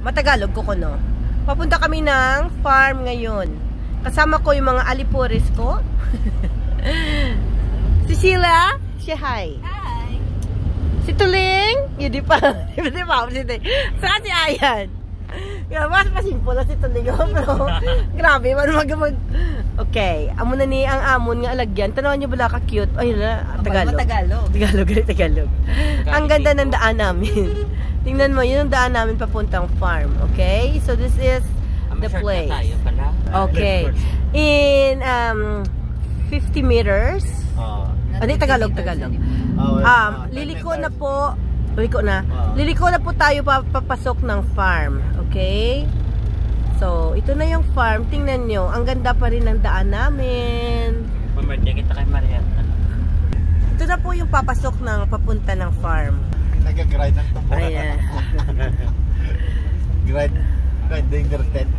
Matagalog ko kuno. Papunta kami ng farm ngayon. Kasama ko yung mga alipores ko. Si Sheila, say hi. Hi. Si Tuling, yun di pa. Di pa, saka si Ayan. Mas pasimple na si Tuling. Pero, grabe, mag... Okay, amo na ni ang amon nga alagyan. Tanawan niyo bala ka-cute. Ayun na, Tagalog. Tagalog. Ang ganda ng daan namin. Tingnan mo, yun ang daan namin papuntang farm. Okay? So, this is the place. Okay. In 50 meters. Hindi, Tagalog. Liliko na po. Liliko na po tayo papasok ng farm. Okay? So, ito na yung farm. Tingnan nyo. Ang ganda pa rin ng daan namin. Mamadya kita kay Mariana. Ito na po yung papasok ng papunta ng farm. Nag-grind ng tambo. Ayan. Grind. Grind.